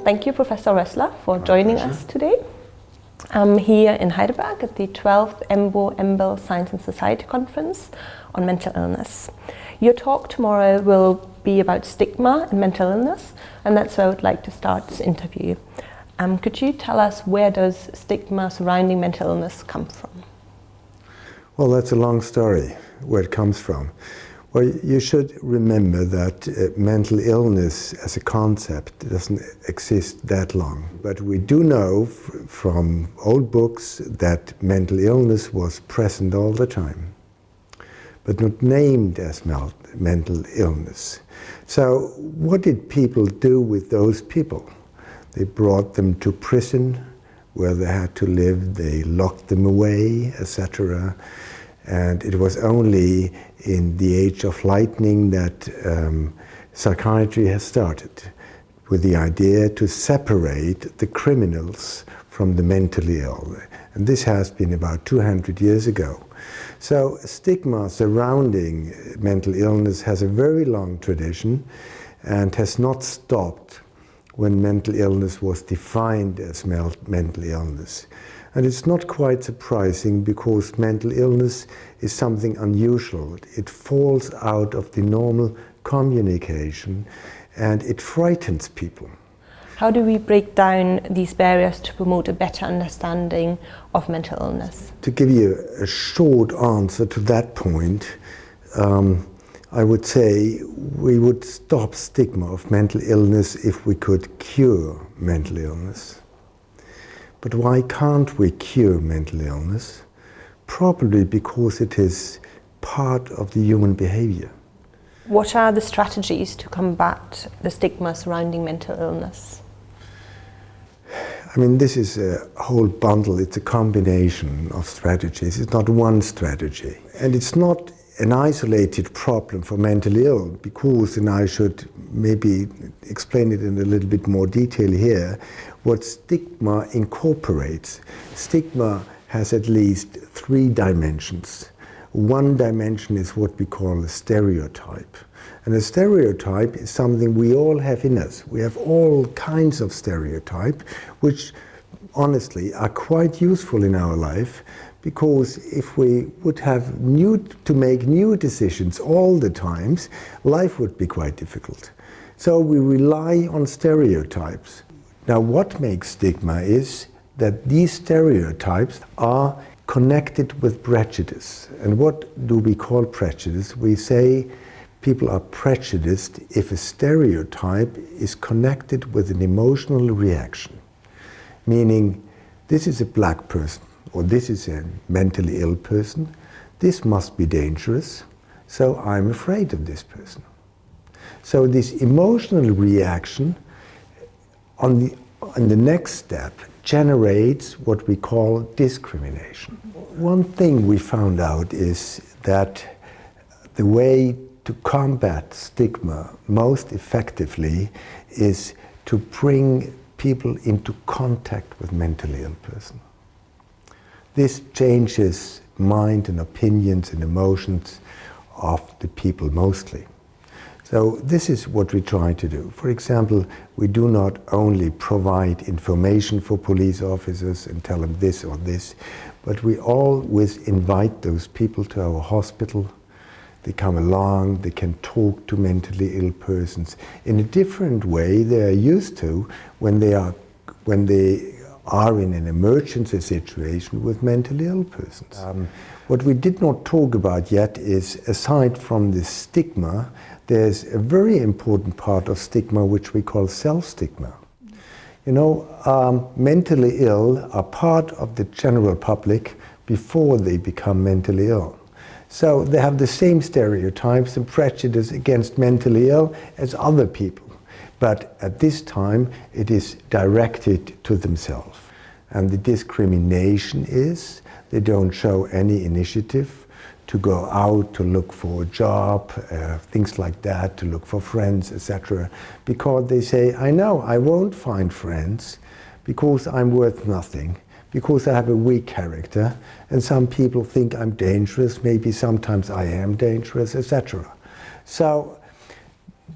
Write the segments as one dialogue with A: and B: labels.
A: Thank you, Professor Rössler, for joining us today. I'm here in Heidelberg at the 12th EMBO Science and Society Conference on mental illness. Your talk tomorrow will be about stigma and mental illness, and that's where I would like to start this interview. Could you tell us, where does stigma surrounding mental illness come from?
B: Well, that's a long story, where it comes from. Well, you should remember that mental illness as a concept doesn't exist that long. But we do know from old books that mental illness was present all the time, but not named as mental illness. So what did people do with those people? They brought them to prison where they had to live, they locked them away, etc. And it was only in the age of lightning that psychiatry has started, with the idea to separate the criminals from the mentally ill. And this has been about 200 years ago. So stigma surrounding mental illness has a very long tradition and has not stopped when mental illness was defined as mental illness. And it's not quite surprising, because mental illness is something unusual. It falls out of the normal communication and it frightens people.
A: How do we break down these barriers to promote a better understanding of mental illness?
B: To give you a short answer to that point, I would say we would stop stigma of mental illness if we could cure mental illness. But why can't we cure mental illness? Probably because it is part of the human behavior.
A: What are the strategies to combat the stigma surrounding mental illness?
B: I mean, this is a whole bundle, it's a combination of strategies. It's not one strategy. And it's not an isolated problem for mentally ill, because, and I should maybe explain it in a little bit more detail here, what stigma incorporates. Stigma has at least 3 dimensions. One dimension is what we call a stereotype. And a stereotype is something we all have in us. We have all kinds of stereotype, which honestly are quite useful in our life, because if we would have to make new decisions all the times, life would be quite difficult. So we rely on stereotypes. Now, what makes stigma is that these stereotypes are connected with prejudice. And what do we call prejudice? We say people are prejudiced if a stereotype is connected with an emotional reaction, meaning this is a black person, or this is a mentally ill person, this must be dangerous, so I'm afraid of this person. So this emotional reaction on the next step generates what we call discrimination. One thing we found out is that the way to combat stigma most effectively is to bring people into contact with mentally ill person. This changes mind and opinions and emotions of the people mostly. So this is what we try to do. For example, we do not only provide information for police officers and tell them this or this, but we always invite those people to our hospital. They come along, they can talk to mentally ill persons in a different way they are used to when they are in an emergency situation with mentally ill persons. What we did not talk about yet is, aside from the stigma, there's a very important part of stigma which we call self-stigma. You know, mentally ill are part of the general public before they become mentally ill. So they have the same stereotypes and prejudice against mentally ill as other people. But at this time, it is directed to themselves. And the discrimination is they don't show any initiative to go out to look for a job, things like that, to look for friends, etc. Because they say, I know I won't find friends because I'm worth nothing, because I have a weak character, and some people think I'm dangerous, maybe sometimes I am dangerous, etc. So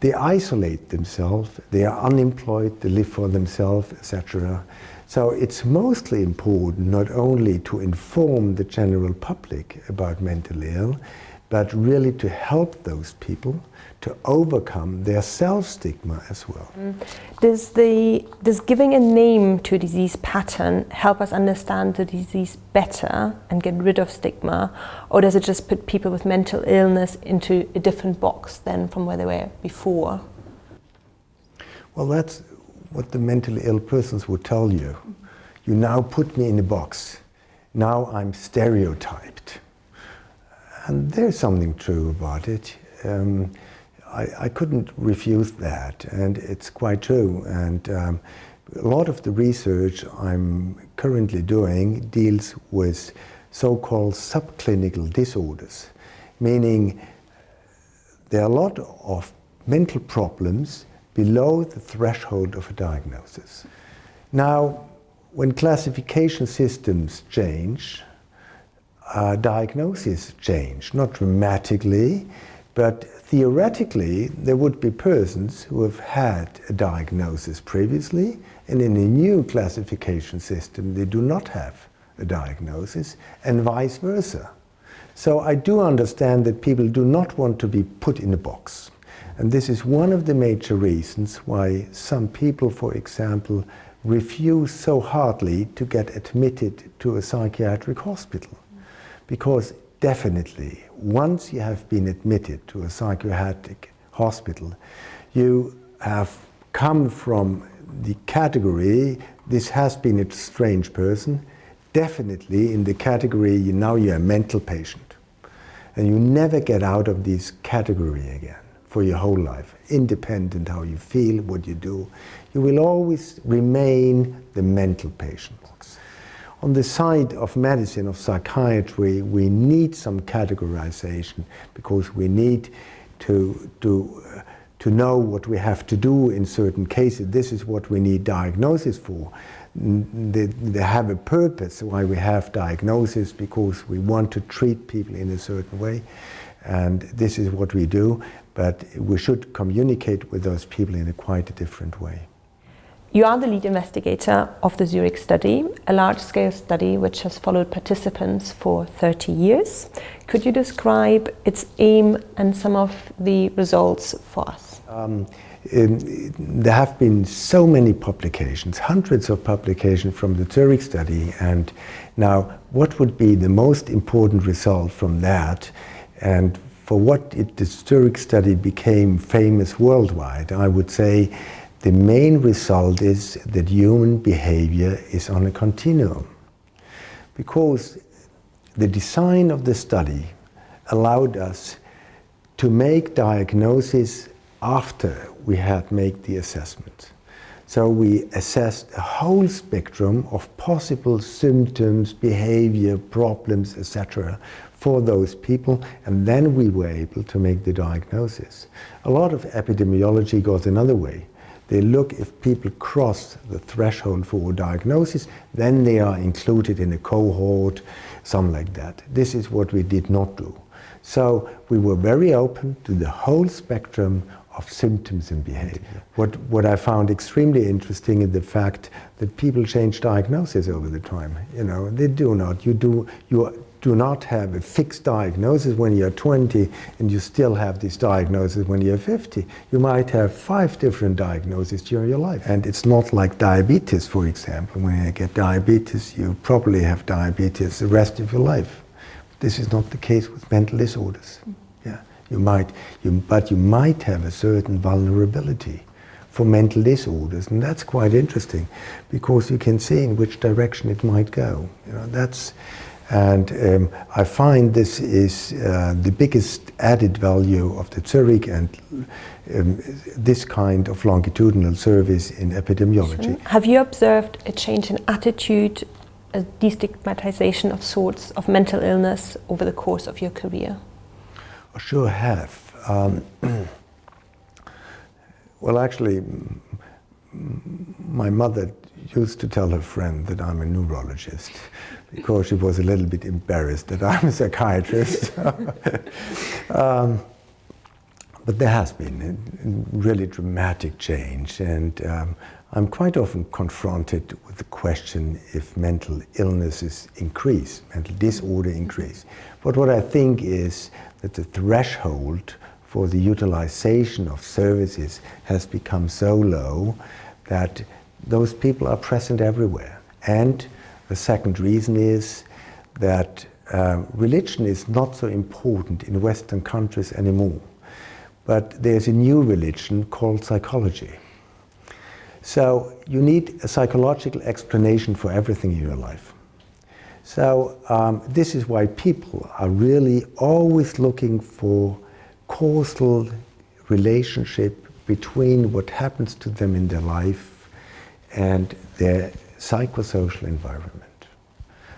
B: they isolate themselves, they are unemployed, they live for themselves, etc. So it's mostly important not only to inform the general public about mentally ill, but really to help those people to overcome their self-stigma as well.
A: Does giving a name to a disease pattern help us understand the disease better and get rid of stigma, or does it just put people with mental illness into a different box than from where they were before?
B: Well, that's what the mentally ill persons would tell you. You now put me in a box. Now I'm stereotyped. And there's something true about it. I couldn't refuse that, and it's quite true. And a lot of the research I'm currently doing deals with so-called subclinical disorders, meaning there are a lot of mental problems below the threshold of a diagnosis. Now, when classification systems change, diagnoses change, not dramatically, but theoretically there would be persons who have had a diagnosis previously, and in a new classification system they do not have a diagnosis, and vice versa. So I do understand that people do not want to be put in a box. And this is one of the major reasons why some people, for example, refuse so hardly to get admitted to a psychiatric hospital. Because definitely, once you have been admitted to a psychiatric hospital, you have come from the category, this has been a strange person, definitely in the category, now you're a mental patient. And you never get out of this category again for your whole life, independent how you feel, what you do. You will always remain the mental patient. On the side of medicine, of psychiatry, we need some categorization because we need to know what we have to do in certain cases. This is what we need diagnosis for. They have a purpose why we have diagnosis, because we want to treat people in a certain way, and this is what we do, but we should communicate with those people in a quite a different way.
A: You are the lead investigator of the Zurich Study, a large-scale study which has followed participants for 30 years. Could you describe its aim and some of the results for us?
B: There have been so many publications, hundreds of publications from the Zurich Study, and now what would be the most important result from that, and for what the Zurich Study became famous worldwide, I would say the main result is that human behavior is on a continuum, because the design of the study allowed us to make diagnosis after we had made the assessment. So we assessed a whole spectrum of possible symptoms, behavior, problems, etc. for those people, and then we were able to make the diagnosis. A lot of epidemiology goes another way. They look if people cross the threshold for a diagnosis, then they are included in a cohort, something like that. This is what we did not do. So we were very open to the whole spectrum of symptoms and behavior. What I found extremely interesting is the fact that people change diagnosis over the time. You know, they do not. You do not have a fixed diagnosis when you're 20 and you still have this diagnosis when you're 50. You might have 5 different diagnoses during your life. And it's not like diabetes, for example. When you get diabetes, you probably have diabetes the rest of your life. This is not the case with mental disorders. Yeah, but you might have a certain vulnerability for mental disorders, and that's quite interesting because you can see in which direction it might go. You know, and I find this is the biggest added value of the Zurich and this kind of longitudinal service in epidemiology.
A: Sure. Have you observed a change in attitude a destigmatization of sorts of mental illness over the course of your career?
B: I sure have. Well, actually, my mother used to tell her friend that I'm a neurologist because she was a little bit embarrassed that I'm a psychiatrist. But there has been a really dramatic change, and I'm quite often confronted with the question if mental illnesses increase, mental disorder increase. But what I think is that the threshold for the utilization of services has become so low that those people are present everywhere. And the second reason is that religion is not so important in Western countries anymore. But there's a new religion called psychology. So you need a psychological explanation for everything in your life. So this is why people are really always looking for causal relationship between what happens to them in their life and their psychosocial environment.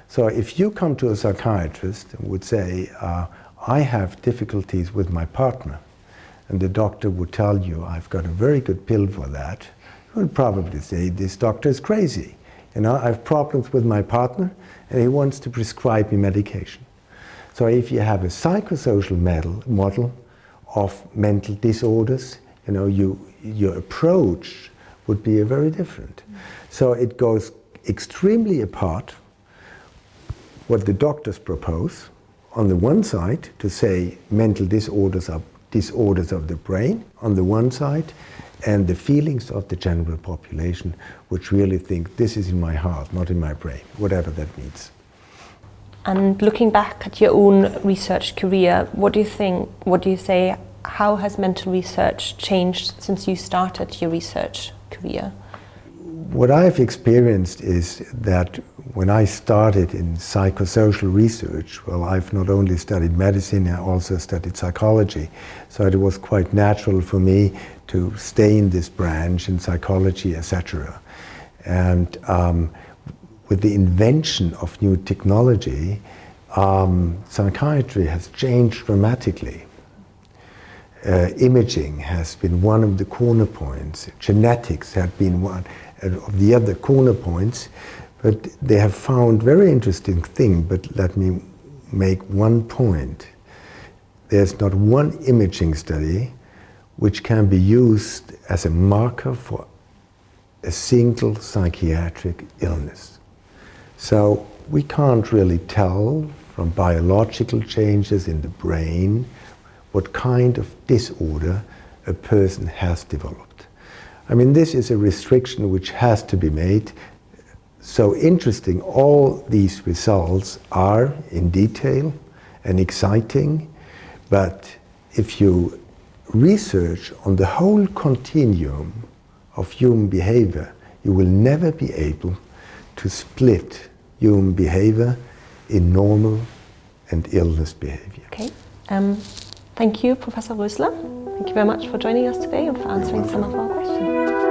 B: So if you come to a psychiatrist and would say, I have difficulties with my partner, and the doctor would tell you, I've got a very good pill for that, you would probably say, this doctor is crazy. You know, I have problems with my partner, and he wants to prescribe me medication. So if you have a psychosocial model of mental disorders, you know, your approach would be very different. So it goes extremely apart what the doctors propose on the one side to say mental disorders are disorders of the brain on the one side, and the feelings of the general population, which really think this is in my heart, not in my brain, whatever that means.
A: And looking back at your own research career, what do you think, what do you say, how has mental research changed since you started your research career?
B: What I've experienced is that when I started in psychosocial research, well, I've not only studied medicine, I also studied psychology. So it was quite natural for me to stay in this branch in psychology, etc. And with the invention of new technology, psychiatry has changed dramatically. Imaging has been one of the corner points. Genetics had been one of the other corner points. But they have found very interesting thing, but let me make one point. There's not one imaging study which can be used as a marker for a single psychiatric illness. So we can't really tell from biological changes in the brain what kind of disorder a person has developed. I mean, this is a restriction which has to be made. So interesting, all these results are in detail and exciting, but if you research on the whole continuum of human behavior, you will never be able to split human behavior in normal and illness behavior.
A: Okay. Thank you, Professor Rössler. Thank you very much for joining us today and for answering some of our questions.